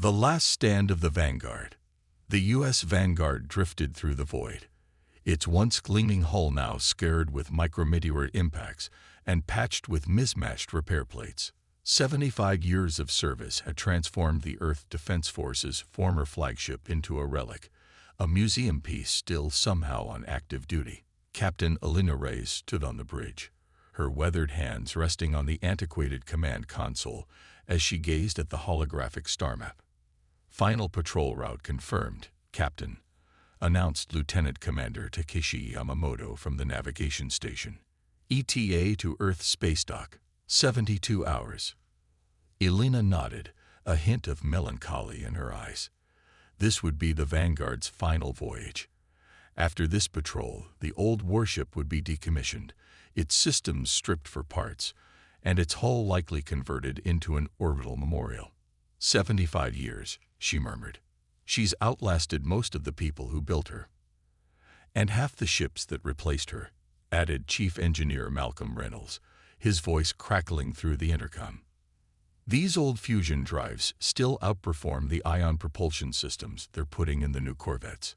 The last stand of the Vanguard. The U.S. Vanguard drifted through the void, its once gleaming hull now scarred with micrometeor impacts and patched with mismatched repair plates. 75 years of service had transformed the Earth Defense Force's former flagship into a relic, a museum piece still somehow on active duty. Captain Elena Reyes stood on the bridge, her weathered hands resting on the antiquated command console as she gazed at the holographic star map. "Final patrol route confirmed, Captain," announced Lieutenant Commander Takeshi Yamamoto from the navigation station. "ETA to Earth space dock, 72 hours. Elena nodded, a hint of melancholy in her eyes. This would be the Vanguard's final voyage. After this patrol, the old warship would be decommissioned, its systems stripped for parts, and its hull likely converted into an orbital memorial. 75 years, she murmured. She's outlasted most of the people who built her. And half the ships that replaced her, added Chief Engineer Malcolm Reynolds, his voice crackling through the intercom. These old fusion drives still outperform the ion propulsion systems they're putting in the new corvettes.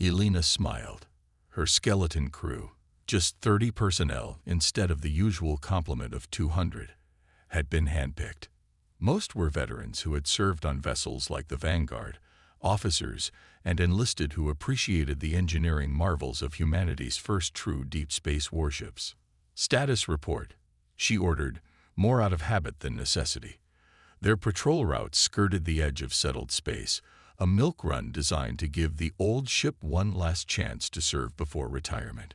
Elena smiled. Her skeleton crew, just 30 personnel instead of the usual complement of 200, had been handpicked. Most were veterans who had served on vessels like the Vanguard, officers and enlisted who appreciated the engineering marvels of humanity's first true deep space warships. "Status report," she ordered, more out of habit than necessity. Their patrol route skirted the edge of settled space, a milk run designed to give the old ship one last chance to serve before retirement.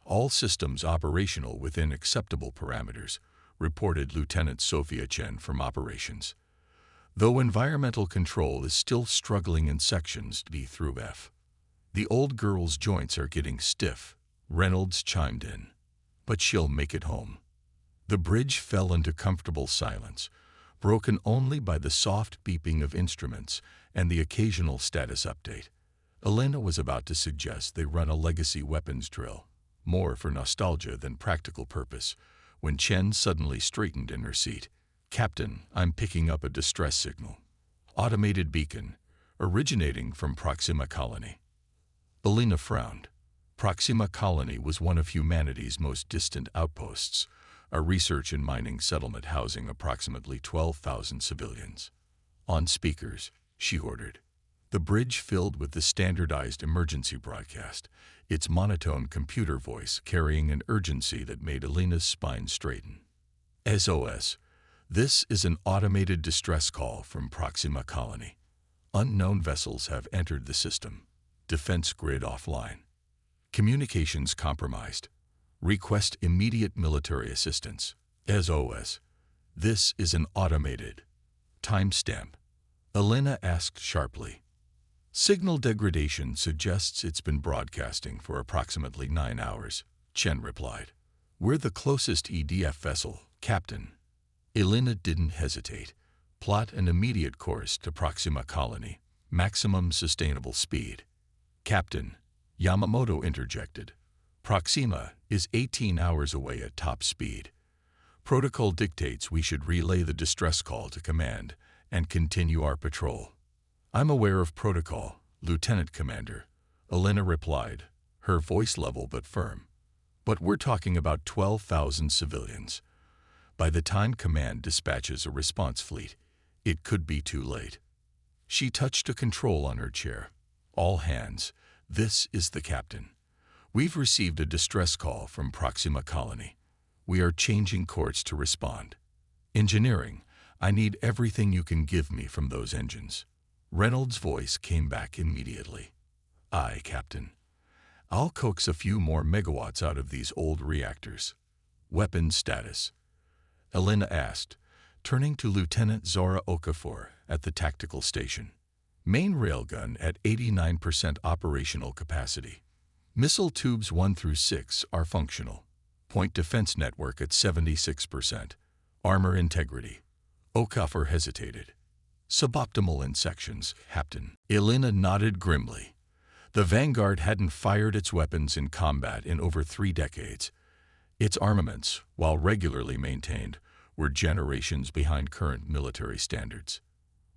"All systems operational within acceptable parameters," reported Lieutenant Sophia Chen from operations. "Though environmental control is still struggling in sections D through F. The old girl's joints are getting stiff," Reynolds chimed in. "But she'll make it home." The bridge fell into comfortable silence, broken only by the soft beeping of instruments and the occasional status update. Elena was about to suggest they run a legacy weapons drill, more for nostalgia than practical purpose, when Chen suddenly straightened in her seat. "Captain, I'm picking up a distress signal. Automated beacon, originating from Proxima Colony." Elena frowned. Proxima Colony was one of humanity's most distant outposts, a research and mining settlement housing approximately 12,000 civilians. "On speakers," she ordered. The bridge filled with the standardized emergency broadcast, its monotone computer voice carrying an urgency that made Elena's spine straighten. "SOS. This is an automated distress call from Proxima Colony. Unknown vessels have entered the system. Defense grid offline. Communications compromised. Request immediate military assistance. SOS. This is an automated." "Timestamp?" Elena asked sharply. "Signal degradation suggests it's been broadcasting for approximately 9 hours, Chen replied. "We're the closest EDF vessel, Captain." Elena didn't hesitate. "Plot an immediate course to Proxima Colony, maximum sustainable speed." "Captain," Yamamoto interjected, "Proxima is 18 hours away at top speed. Protocol dictates we should relay the distress call to command and continue our patrol." "I'm aware of protocol, Lieutenant Commander," Elena replied, her voice level but firm. "But we're talking about 12,000 civilians. By the time command dispatches a response fleet, it could be too late." She touched a control on her chair. "All hands, this is the captain. We've received a distress call from Proxima Colony. We are changing course to respond. Engineering, I need everything you can give me from those engines." Reynolds' voice came back immediately. "Aye, Captain. I'll coax a few more megawatts out of these old reactors." "Weapons status?" Elena asked, turning to Lieutenant Zora Okafor at the tactical station. "Main railgun at 89% operational capacity. Missile tubes 1 through 6 are functional. Point defense network at 76%. Armor integrity." Okafor hesitated. "Suboptimal in sections, Captain." Elena nodded grimly. The Vanguard hadn't fired its weapons in combat in over 3 decades. Its armaments, while regularly maintained, were generations behind current military standards.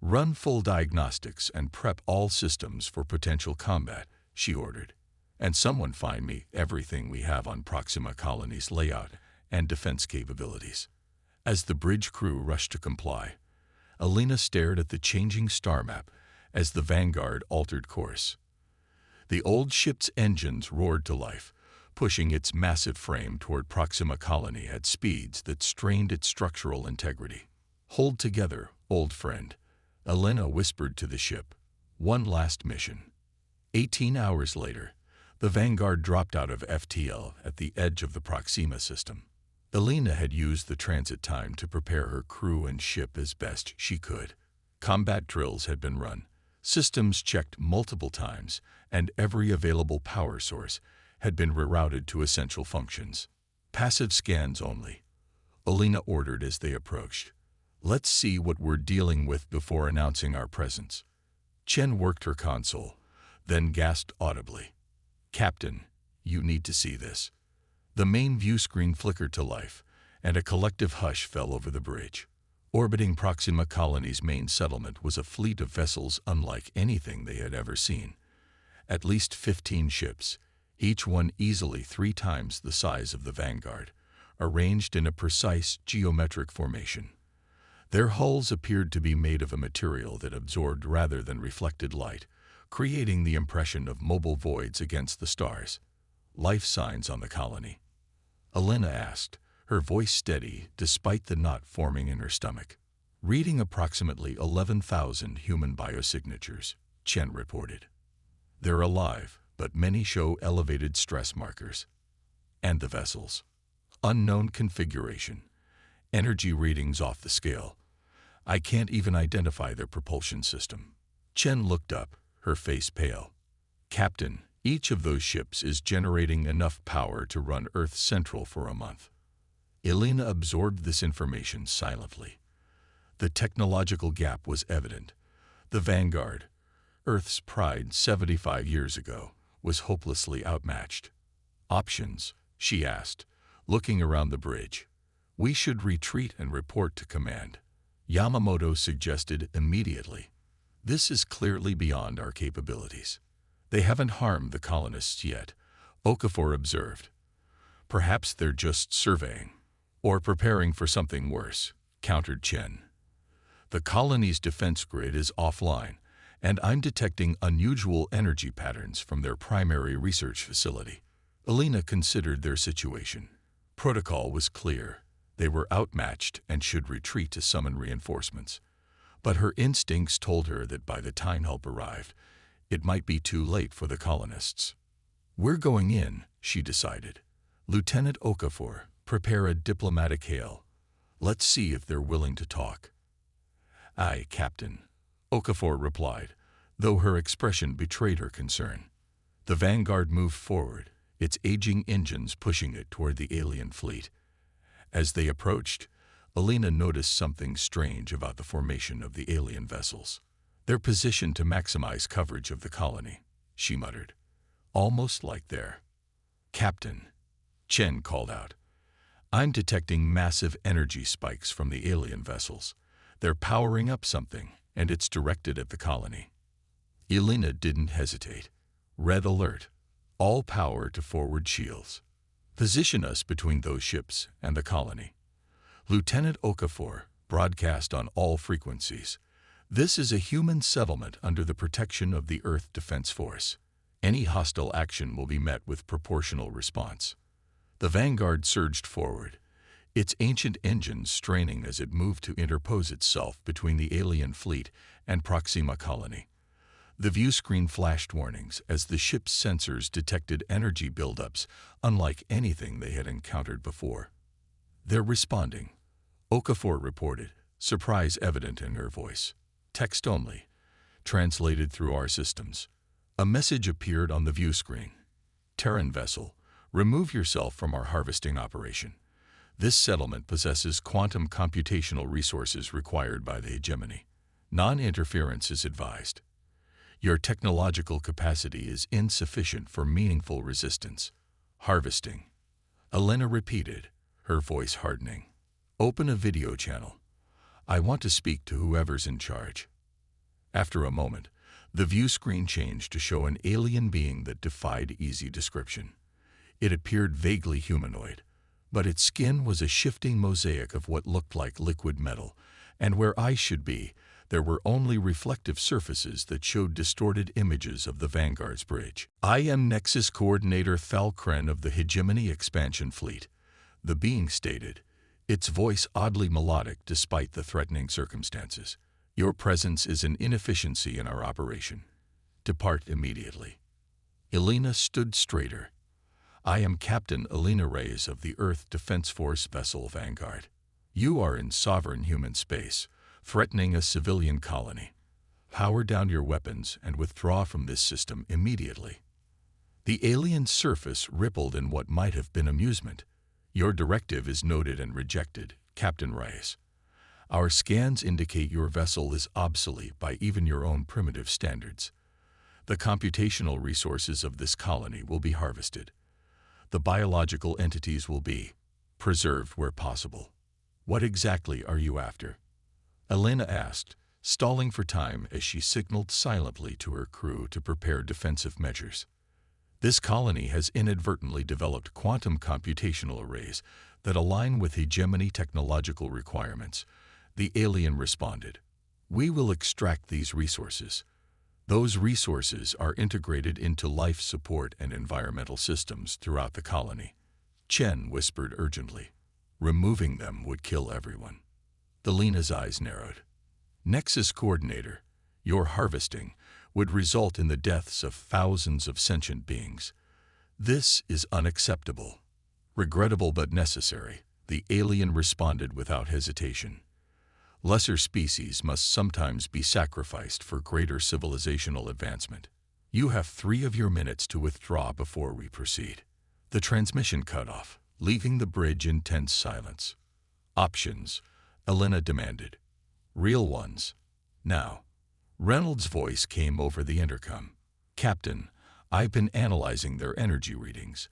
Run full diagnostics and prep all systems for potential combat, she ordered. And someone find me everything we have on Proxima Colony's layout and defense capabilities. As the bridge crew rushed to comply, Alina stared at the changing star map as the Vanguard altered course. The old ship's engines roared to life, pushing its massive frame toward Proxima Colony at speeds that strained its structural integrity. "Hold together, old friend," Alina whispered to the ship. "One last mission." 18 hours later, the Vanguard dropped out of FTL at the edge of the Proxima system. Alina had used the transit time to prepare her crew and ship as best she could. Combat drills had been run, systems checked multiple times, and every available power source had been rerouted to essential functions. "Passive scans only," Alina ordered as they approached. "Let's see what we're dealing with before announcing our presence." Chen worked her console, then gasped audibly. "Captain, you need to see this." The main view screen flickered to life, and a collective hush fell over the bridge. Orbiting Proxima Colony's main settlement was a fleet of vessels unlike anything they had ever seen. At least 15 ships, each one easily 3 times the size of the Vanguard, arranged in a precise geometric formation. Their hulls appeared to be made of a material that absorbed rather than reflected light, creating the impression of mobile voids against the stars. "Life signs on the colony?" Alina asked, her voice steady despite the knot forming in her stomach. "Reading approximately 11,000 human biosignatures," Chen reported. "They're alive, but many show elevated stress markers." "And the vessels?" "Unknown configuration. Energy readings off the scale. I can't even identify their propulsion system." Chen looked up, her face pale. "Captain, each of those ships is generating enough power to run Earth Central for a month." Alina absorbed this information silently. The technological gap was evident. The Vanguard, Earth's pride 75 years ago, was hopelessly outmatched. "Options?" she asked, looking around the bridge. "We should retreat and report to command," Yamamoto suggested immediately. "This is clearly beyond our capabilities." "They haven't harmed the colonists yet," Okafor observed. "Perhaps they're just surveying." "Or preparing for something worse," countered Chen. "The colony's defense grid is offline, and I'm detecting unusual energy patterns from their primary research facility." Alina considered their situation. Protocol was clear. They were outmatched and should retreat to summon reinforcements. But her instincts told her that by the time help arrived, it might be too late for the colonists. "We're going in," she decided. "Lieutenant Okafor, prepare a diplomatic hail. Let's see if they're willing to talk." "Aye, Captain," Okafor replied, though her expression betrayed her concern. The Vanguard moved forward, its aging engines pushing it toward the alien fleet. As they approached, Alina noticed something strange about the formation of the alien vessels. "They're positioned to maximize coverage of the colony," she muttered. "Almost like they're—" "Captain," Chen called out. "I'm detecting massive energy spikes from the alien vessels. They're powering up something, and it's directed at the colony." Alina didn't hesitate. "Red alert. All power to forward shields. Position us between those ships and the colony. Lieutenant Okafor, broadcast on all frequencies. This is a human settlement under the protection of the Earth Defense Force. Any hostile action will be met with proportional response." The Vanguard surged forward, its ancient engines straining as it moved to interpose itself between the alien fleet and Proxima Colony. The view screen flashed warnings as the ship's sensors detected energy buildups unlike anything they had encountered before. "They're responding," Okafor reported, surprise evident in her voice. "Text only, translated through our systems." A message appeared on the view screen. "Terran vessel, remove yourself from our harvesting operation. This settlement possesses quantum computational resources required by the hegemony. Non-interference is advised. Your technological capacity is insufficient for meaningful resistance. Harvesting." Alina repeated, her voice hardening. "Open a video channel. I want to speak to whoever's in charge." After a moment, the view screen changed to show an alien being that defied easy description. It appeared vaguely humanoid, but its skin was a shifting mosaic of what looked like liquid metal, and where eyes should be, there were only reflective surfaces that showed distorted images of the Vanguard's bridge. "I am Nexus Coordinator Thalkren of the Hegemony Expansion Fleet," the being stated, its voice oddly melodic despite the threatening circumstances. "Your presence is an inefficiency in our operation. Depart immediately." Elena stood straighter. "I am Captain Elena Reyes of the Earth Defense Force vessel Vanguard. You are in sovereign human space, threatening a civilian colony. Power down your weapons and withdraw from this system immediately." The alien's surface rippled in what might have been amusement. "Your directive is noted and rejected, Captain Reyes. Our scans indicate your vessel is obsolete by even your own primitive standards. The computational resources of this colony will be harvested. The biological entities will be preserved where possible. What exactly are you after?" Elena asked, stalling for time as she signaled silently to her crew to prepare defensive measures. "This colony has inadvertently developed quantum computational arrays that align with hegemony technological requirements," the alien responded. "We will extract these resources. Those resources are integrated into life support and environmental systems throughout the colony." Chen whispered urgently. "Removing them would kill everyone." Elena's eyes narrowed. "Nexus Coordinator, your harvesting would result in the deaths of thousands of sentient beings. This is unacceptable." "Regrettable but necessary," the alien responded without hesitation. "Lesser species must sometimes be sacrificed for greater civilizational advancement. You have 3 of your minutes to withdraw before we proceed." The transmission cut off, leaving the bridge in tense silence. "Options," Elena demanded. "Real ones. Now." Reynolds' voice came over the intercom. "Captain, I've been analyzing their energy readings.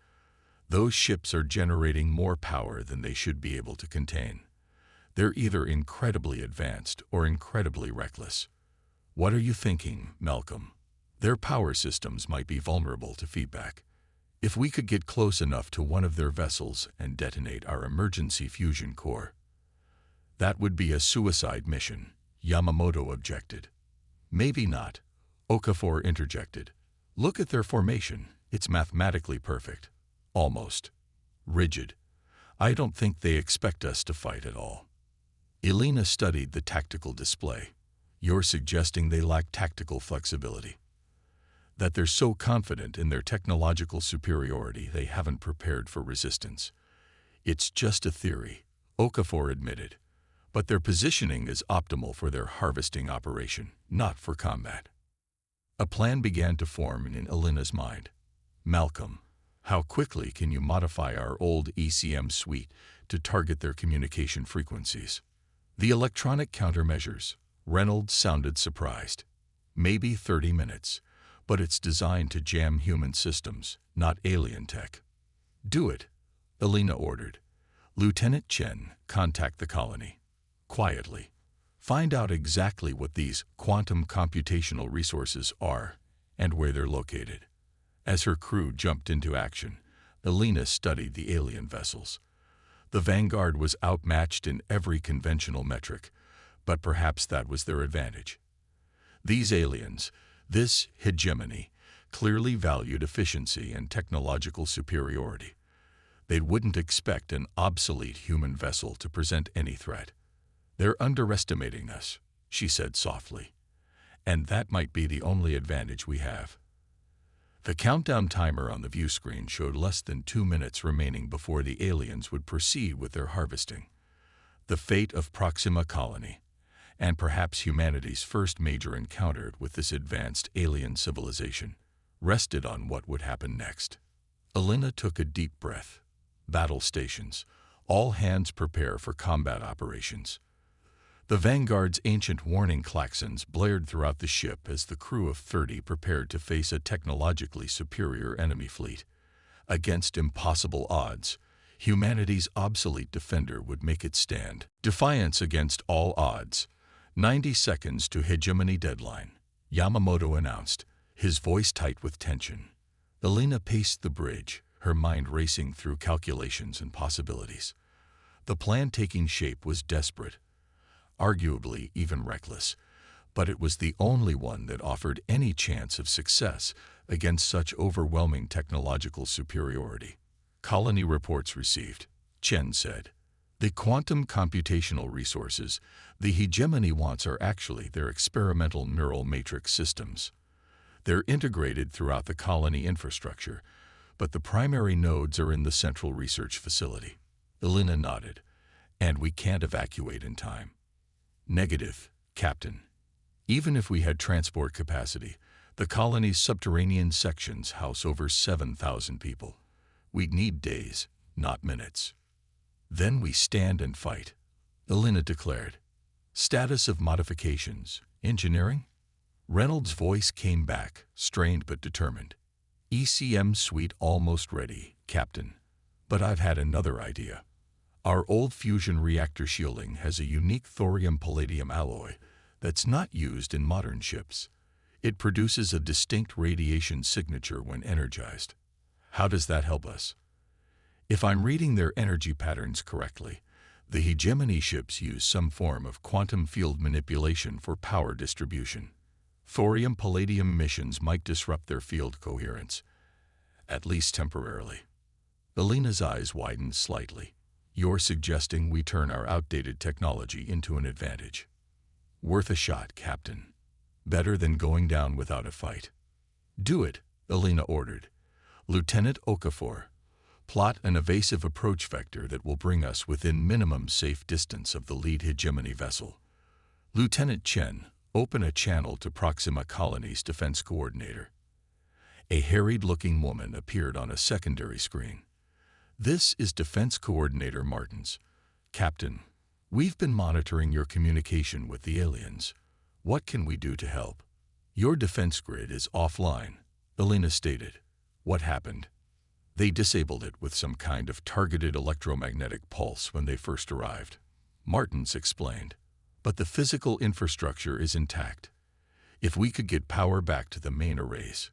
Those ships are generating more power than they should be able to contain. They're either incredibly advanced or incredibly reckless. What are you thinking, Malcolm? Their power systems might be vulnerable to feedback. If we could get close enough to one of their vessels and detonate our emergency fusion core." "That would be a suicide mission," Yamamoto objected. "Maybe not," Okafor interjected. "Look at their formation. It's mathematically perfect. Almost. Rigid. I don't think they expect us to fight at all." Elena studied the tactical display. "You're suggesting they lack tactical flexibility? That they're so confident in their technological superiority they haven't prepared for resistance?" "It's just a theory," Okafor admitted. "But their positioning is optimal for their harvesting operation, not for combat." A plan began to form in Elena's mind. "Malcolm, how quickly can you modify our old ECM suite to target their communication frequencies?" "The electronic countermeasures," Reynolds sounded surprised. "Maybe 30 minutes, but it's designed to jam human systems, not alien tech." "Do it," Elena ordered. "Lieutenant Chen, contact the colony. Quietly. Find out exactly what these quantum computational resources are and where they're located." As her crew jumped into action, Elena studied the alien vessels. The Vanguard was outmatched in every conventional metric, but perhaps that was their advantage. These aliens, this hegemony, clearly valued efficiency and technological superiority. They wouldn't expect an obsolete human vessel to present any threat. "They're underestimating us," she said softly. "And that might be the only advantage we have." The countdown timer on the view screen showed less than 2 minutes remaining before the aliens would proceed with their harvesting. The fate of Proxima colony, and perhaps humanity's first major encounter with this advanced alien civilization, rested on what would happen next. Elena took a deep breath. Battle stations. All hands prepare for combat operations. The Vanguard's ancient warning klaxons blared throughout the ship as the crew of 30 prepared to face a technologically superior enemy fleet. Against impossible odds, humanity's obsolete defender would make its stand. Defiance against all odds. 90 seconds to hegemony deadline, Yamamoto announced, his voice tight with tension. Elena paced the bridge, her mind racing through calculations and possibilities. The plan taking shape was desperate, arguably even reckless, but it was the only one that offered any chance of success against such overwhelming technological superiority. Colony reports received, Chen said. The quantum computational resources the hegemony wants are actually their experimental neural matrix systems. They're integrated throughout the colony infrastructure, but the primary nodes are in the central research facility. Elena nodded. And we can't evacuate in time. Negative, Captain. Even if we had transport capacity, the colony's subterranean sections house over 7,000 people. We'd need days, not minutes. Then we stand and fight, Elena declared. Status of modifications, engineering? Reynolds' voice came back, strained but determined. ECM suite almost ready, Captain. But I've had another idea. Our old fusion reactor shielding has a unique thorium-palladium alloy that's not used in modern ships. It produces a distinct radiation signature when energized. How does that help us? If I'm reading their energy patterns correctly, the hegemony ships use some form of quantum field manipulation for power distribution. Thorium-palladium emissions might disrupt their field coherence, at least temporarily. Elena's eyes widened slightly. You're suggesting we turn our outdated technology into an advantage. Worth a shot, Captain. Better than going down without a fight. Do it, Elena ordered. Lieutenant Okafor, plot an evasive approach vector that will bring us within minimum safe distance of the lead hegemony vessel. Lieutenant Chen, open a channel to Proxima Colony's defense coordinator. A harried-looking woman appeared on a secondary screen. This is Defense Coordinator Martins. Captain, we've been monitoring your communication with the aliens. What can we do to help? Your defense grid is offline, Elena stated. What happened? They disabled it with some kind of targeted electromagnetic pulse when they first arrived, Martins explained. But the physical infrastructure is intact. If we could get power back to the main arrays.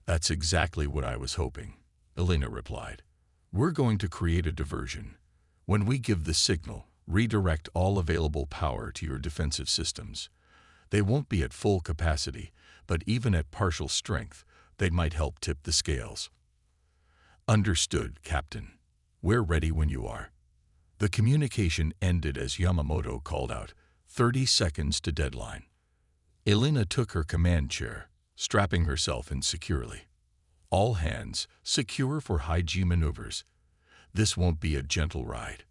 That's exactly what I was hoping, Elena replied. We're going to create a diversion. When we give the signal, redirect all available power to your defensive systems. They won't be at full capacity, but even at partial strength, they might help tip the scales. Understood, Captain. We're ready when you are. The communication ended as Yamamoto called out, 30 seconds to deadline. Elena took her command chair, strapping herself in securely. All hands, secure for high-G maneuvers. This won't be a gentle ride.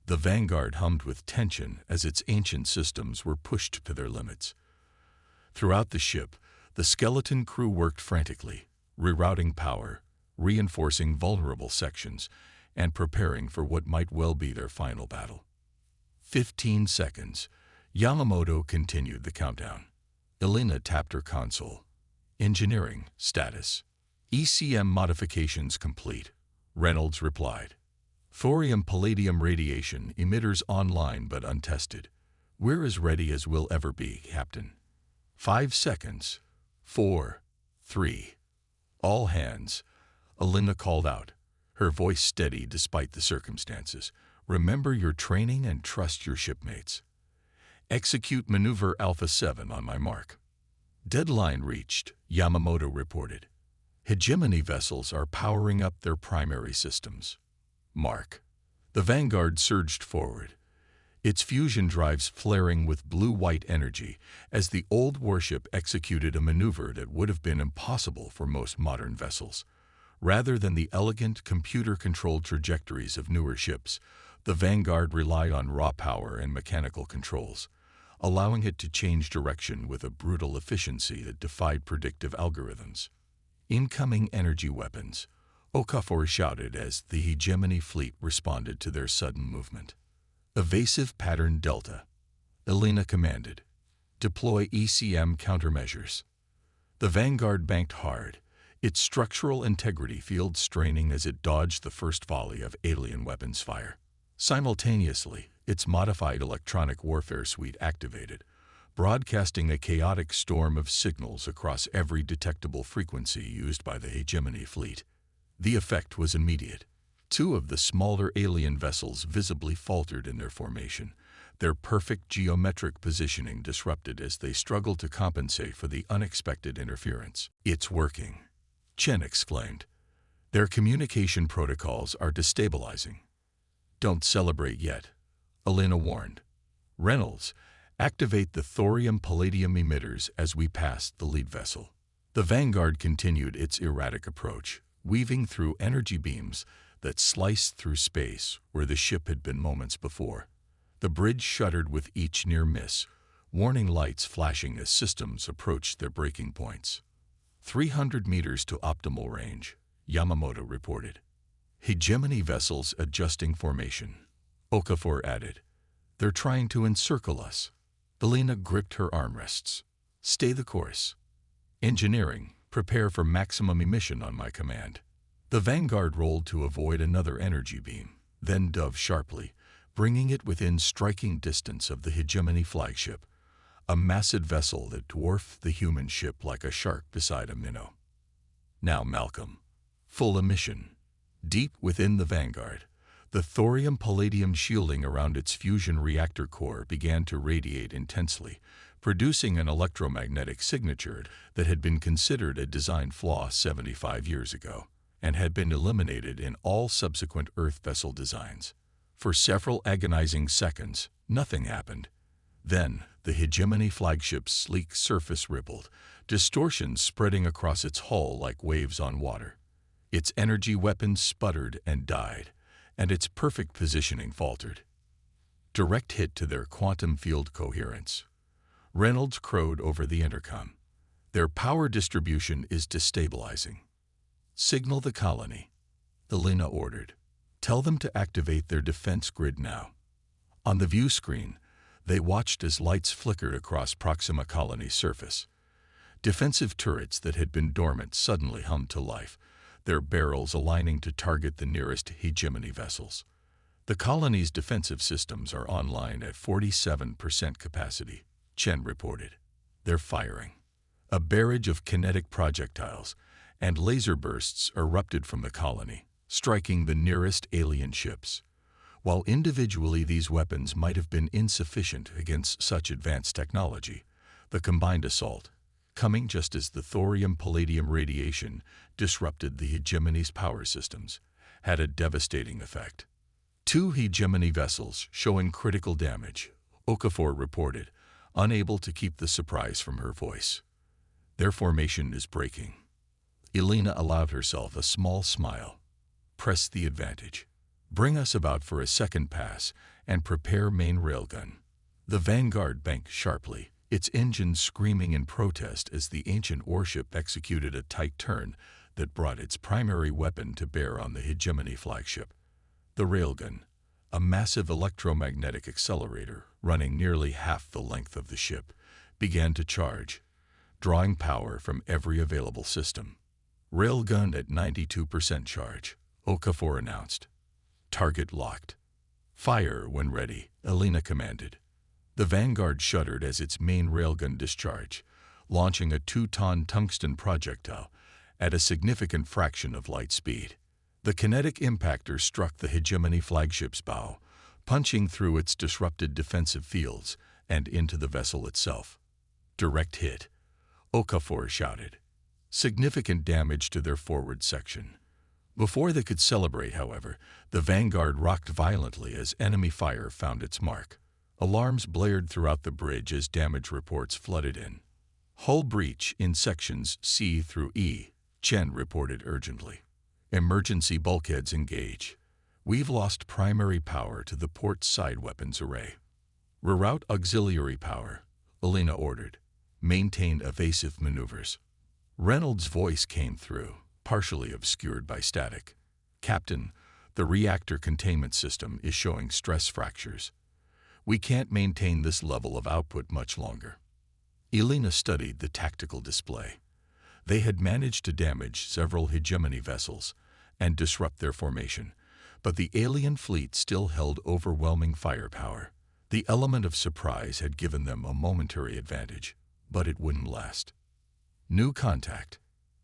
The Vanguard hummed with tension as its ancient systems were pushed to their limits. Throughout the ship, the skeleton crew worked frantically, rerouting power, reinforcing vulnerable sections, and preparing for what might well be their final battle. 15 seconds. Yamamoto continued the countdown. Elena tapped her console. Engineering status. ECM modifications complete, Reynolds replied. Thorium-palladium radiation emitters online but untested. We're as ready as we'll ever be, Captain. 5 seconds. 4, 3. All hands, Elena called out, her voice steady despite the circumstances. Remember your training and trust your shipmates. Execute Maneuver Alpha 7 on my mark. Deadline reached, Yamamoto reported. Hegemony vessels are powering up their primary systems. Mark. The Vanguard surged forward, its fusion drives flaring with blue-white energy as the old warship executed a maneuver that would have been impossible for most modern vessels. Rather than the elegant, computer-controlled trajectories of newer ships, the Vanguard relied on raw power and mechanical controls, allowing it to change direction with a brutal efficiency that defied predictive algorithms. Incoming energy weapons, Okafor shouted as the hegemony fleet responded to their sudden movement. Evasive pattern Delta, Elena commanded. Deploy ECM countermeasures. The Vanguard banked hard, its structural integrity field straining as it dodged the first volley of alien weapons fire. Simultaneously, its modified electronic warfare suite activated, broadcasting a chaotic storm of signals across every detectable frequency used by the hegemony fleet. The effect was immediate. Two of the smaller alien vessels visibly faltered in their formation, their perfect geometric positioning disrupted as they struggled to compensate for the unexpected interference. "It's working," Chen exclaimed. "Their communication protocols are destabilizing." "Don't celebrate yet," Elena warned. "Reynolds, activate the thorium-palladium emitters as we passed the lead vessel." The Vanguard continued its erratic approach, weaving through energy beams that sliced through space where the ship had been moments before. The bridge shuddered with each near miss, warning lights flashing as systems approached their breaking points. 300 meters to optimal range, Yamamoto reported. "Hegemony vessels adjusting formation," Okafor added. "They're trying to encircle us." Elena gripped her armrests. "Stay the course. Engineering, prepare for maximum emission on my command." The Vanguard rolled to avoid another energy beam, then dove sharply, bringing it within striking distance of the Hegemony flagship, a massive vessel that dwarfed the human ship like a shark beside a minnow. "Now, Malcolm. Full emission." Deep within the Vanguard, the thorium-palladium shielding around its fusion reactor core began to radiate intensely, producing an electromagnetic signature that had been considered a design flaw 75 years ago, and had been eliminated in all subsequent Earth vessel designs. For several agonizing seconds, nothing happened. Then, the Hegemony flagship's sleek surface rippled, distortions spreading across its hull like waves on water. Its energy weapons sputtered and died, and its perfect positioning faltered. Direct hit to their quantum field coherence. Reynolds crowed over the intercom. "Their power distribution is destabilizing." "Signal the colony," Elena ordered. "Tell them to activate their defense grid now." On the view screen, they watched as lights flickered across Proxima colony's surface. Defensive turrets that had been dormant suddenly hummed to life, their barrels aligning to target the nearest hegemony vessels. "The colony's defensive systems are online at 47% capacity," Chen reported. "They're firing." A barrage of kinetic projectiles and laser bursts erupted from the colony, striking the nearest alien ships. While individually these weapons might have been insufficient against such advanced technology, the combined assault, coming just as the thorium-palladium radiation disrupted the Hegemony's power systems, had a devastating effect. "Two Hegemony vessels showing critical damage," Okafor reported, unable to keep the surprise from her voice. "Their formation is breaking." Elena allowed herself a small smile. "Press the advantage. Bring us about for a second pass and prepare main railgun." The Vanguard banked sharply, its engines screaming in protest as the ancient warship executed a tight turn that brought its primary weapon to bear on the Hegemony flagship. The railgun, a massive electromagnetic accelerator running nearly half the length of the ship, began to charge, drawing power from every available system. "Railgun at 92% charge," Okafor announced. "Target locked." "Fire when ready," Elena commanded. The Vanguard shuddered as its main railgun discharged, launching a 2-ton tungsten projectile at a significant fraction of light speed. The kinetic impactor struck the Hegemony flagship's bow, punching through its disrupted defensive fields and into the vessel itself. "Direct hit," Okafor shouted. Significant damage to their forward section. Before they could celebrate, however, the Vanguard rocked violently as enemy fire found its mark. Alarms blared throughout the bridge as damage reports flooded in. "Hull breach in sections C through E," Chen reported urgently. "Emergency bulkheads engage. We've lost primary power to the port side weapons array." "Reroute auxiliary power," Elena ordered. "Maintain evasive maneuvers." Reynolds' voice came through, partially obscured by static. "Captain, the reactor containment system is showing stress fractures. We can't maintain this level of output much longer." Elena studied the tactical display. They had managed to damage several Hegemony vessels and disrupt their formation, but the alien fleet still held overwhelming firepower. The element of surprise had given them a momentary advantage, but it wouldn't last. New contact,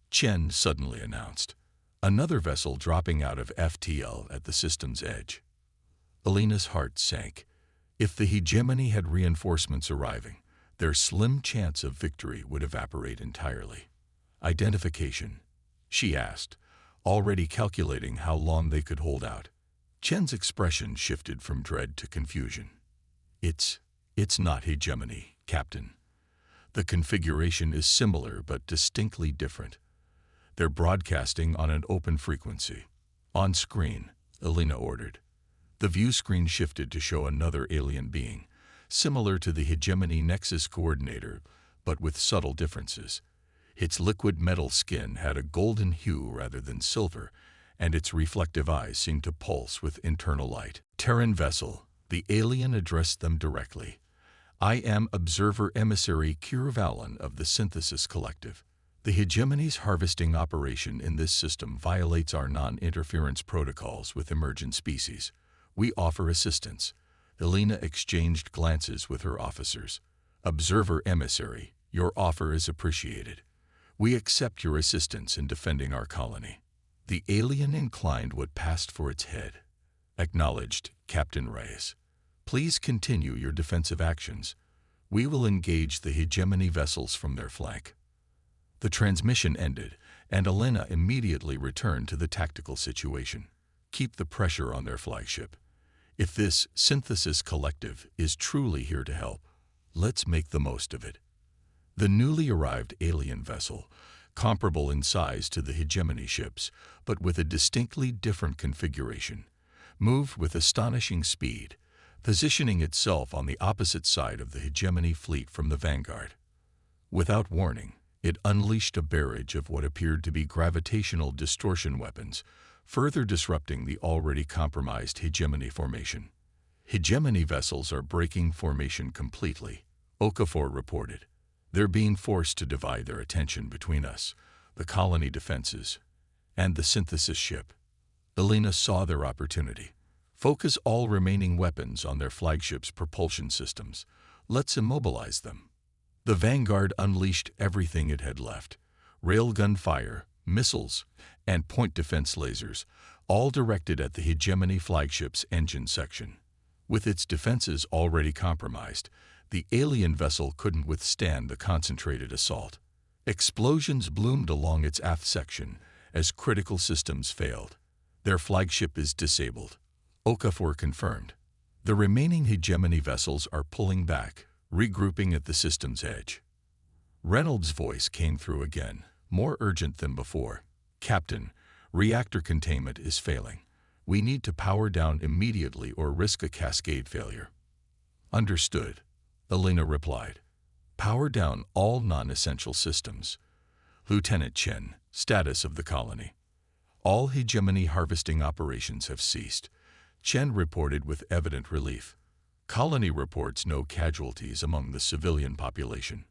Chen suddenly announced. Another vessel dropping out of FTL at the system's edge. Alina's heart sank. If the hegemony had reinforcements arriving, their slim chance of victory would evaporate entirely. Identification, she asked, already calculating how long they could hold out. Chen's expression shifted from dread to confusion. It's not hegemony, Captain. The configuration is similar but distinctly different. They're broadcasting on an open frequency. On screen, Alina ordered. The view screen shifted to show another alien being, similar to the hegemony Nexus coordinator, but with subtle differences. Its liquid metal skin had a golden hue rather than silver, and its reflective eyes seemed to pulse with internal light. Terran vessel, the alien addressed them directly. I am Observer Emissary Kiravalon of the Synthesis Collective. The hegemony's harvesting operation in this system violates our non-interference protocols with emergent species. We offer assistance. Alina exchanged glances with her officers. Observer Emissary, your offer is appreciated. We accept your assistance in defending our colony. The alien inclined what passed for its head. Acknowledged, Captain Reyes. Please continue your defensive actions. We will engage the hegemony vessels from their flank. The transmission ended, and Alina immediately returned to the tactical situation. Keep the pressure on their flagship. If this Synthesis Collective is truly here to help, let's make the most of it. The newly arrived alien vessel, comparable in size to the hegemony ships, but with a distinctly different configuration, moved with astonishing speed, positioning itself on the opposite side of the hegemony fleet from the vanguard. Without warning, it unleashed a barrage of what appeared to be gravitational distortion weapons, further disrupting the already compromised hegemony formation. Hegemony vessels are breaking formation completely, Okafor reported. They're being forced to divide their attention between us, the colony defenses, and the synthesis ship. Alina saw their opportunity. Focus all remaining weapons on their flagship's propulsion systems. Let's immobilize them. The Vanguard unleashed everything it had left. Railgun fire, missiles, and point defense lasers, all directed at the hegemony flagship's engine section. With its defenses already compromised, the alien vessel couldn't withstand the concentrated assault. Explosions bloomed along its aft section as critical systems failed. Their flagship is disabled, Okafor confirmed. The remaining hegemony vessels are pulling back, regrouping at the system's edge. Reynolds' voice came through again, more urgent than before. Captain, reactor containment is failing. We need to power down immediately or risk a cascade failure. Understood, Alina replied. Power down all non-essential systems. Lieutenant Chen, status of the colony. All hegemony harvesting operations have ceased, Chen reported with evident relief. Colony reports no casualties among the civilian population.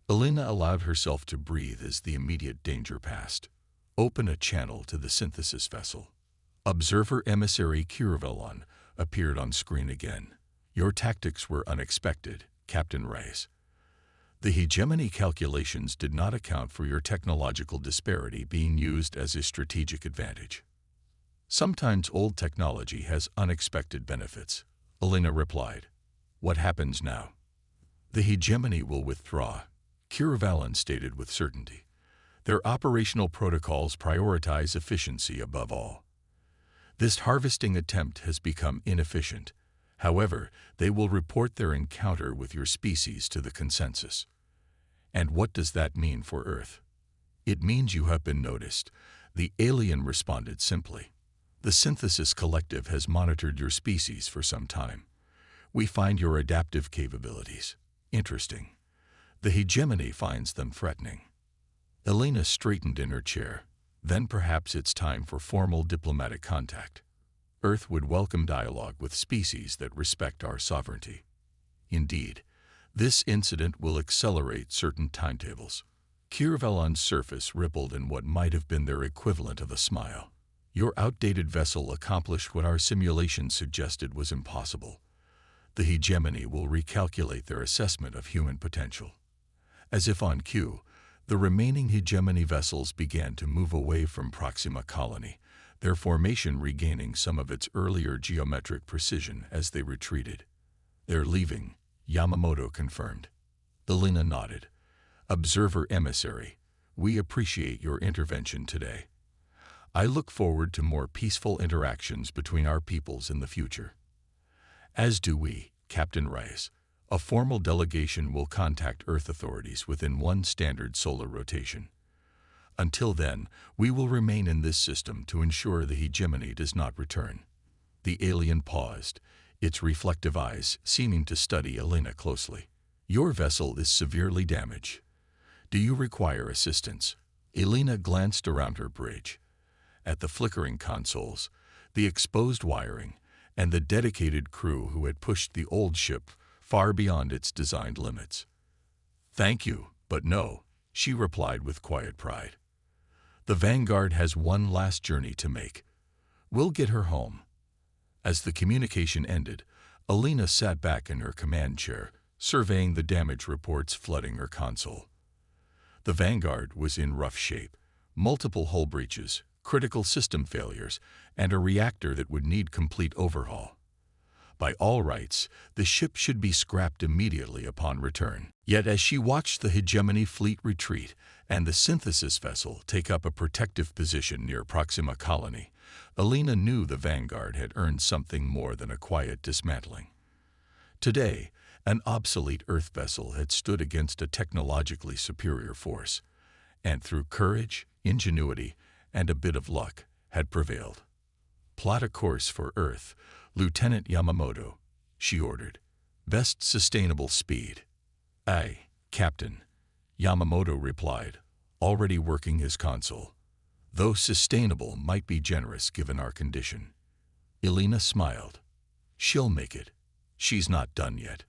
Alina allowed herself to breathe as the immediate danger passed. Open a channel to the synthesis vessel. Observer Emissary Kiravalon appeared on screen again. Your tactics were unexpected, Captain Reyes. The hegemony calculations did not account for your technological disparity being used as a strategic advantage. Sometimes old technology has unexpected benefits, Alina replied. What happens now? The hegemony will withdraw, Kiravalon stated with certainty. Their operational protocols prioritize efficiency above all. This harvesting attempt has become inefficient. However, they will report their encounter with your species to the consensus. And what does that mean for Earth? It means you have been noticed, the alien responded simply. The Synthesis Collective has monitored your species for some time. We find your adaptive capabilities interesting. The hegemony finds them threatening. Alina straightened in her chair. Then perhaps it's time for formal diplomatic contact. Earth would welcome dialogue with species that respect our sovereignty. Indeed, this incident will accelerate certain timetables. Kiravalon's surface rippled in what might have been their equivalent of a smile. Your outdated vessel accomplished what our simulation suggested was impossible. The hegemony will recalculate their assessment of human potential. As if on cue, the remaining hegemony vessels began to move away from Proxima colony, their formation regaining some of its earlier geometric precision as they retreated. "They're leaving," Yamamoto confirmed. Elena nodded. "Observer emissary, we appreciate your intervention today. I look forward to more peaceful interactions between our peoples in the future." "As do we, Captain Rice. A formal delegation will contact Earth authorities within one standard solar rotation. Until then, we will remain in this system to ensure the hegemony does not return." The alien paused, its reflective eyes seeming to study Elena closely. "Your vessel is severely damaged. Do you require assistance?" Elena glanced around her bridge. At the flickering consoles, the exposed wiring, and the dedicated crew who had pushed the old ship far beyond its designed limits. "Thank you, but no," she replied with quiet pride. "The Vanguard has one last journey to make. We'll get her home." As the communication ended, Elena sat back in her command chair, surveying the damage reports flooding her console. The Vanguard was in rough shape: multiple hull breaches, critical system failures, and a reactor that would need complete overhaul. By all rights, the ship should be scrapped immediately upon return. Yet as she watched the hegemony fleet retreat and the synthesis vessel take up a protective position near Proxima colony, Elena knew the Vanguard had earned something more than a quiet dismantling. Today, an obsolete Earth vessel had stood against a technologically superior force, and through courage, ingenuity, and a bit of luck, had prevailed. "Plot a course for Earth, Lieutenant Yamamoto," she ordered. "Best sustainable speed." "Aye, Captain," Yamamoto replied, already working his console. "Though sustainable might be generous given our condition." Elena smiled. "She'll make it. She's not done yet."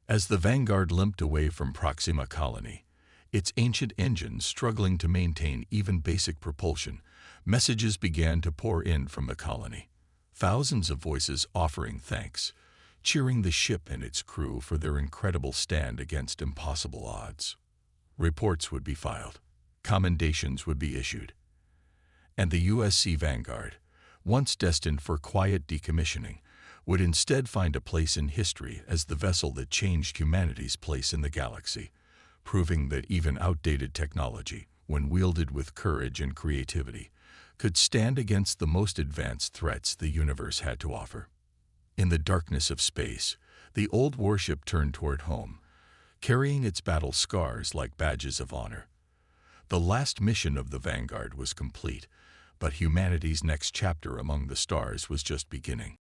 As the Vanguard limped away from Proxima colony, its ancient engines struggling to maintain even basic propulsion, messages began to pour in from the colony. Thousands of voices offering thanks, cheering the ship and its crew for their incredible stand against impossible odds. Reports would be filed. Commendations would be issued. And the USC Vanguard, once destined for quiet decommissioning, would instead find a place in history as the vessel that changed humanity's place in the galaxy, proving that even outdated technology, when wielded with courage and creativity, could stand against the most advanced threats the universe had to offer. In the darkness of space, the old warship turned toward home, carrying its battle scars like badges of honor. The last mission of the Vanguard was complete, but humanity's next chapter among the stars was just beginning.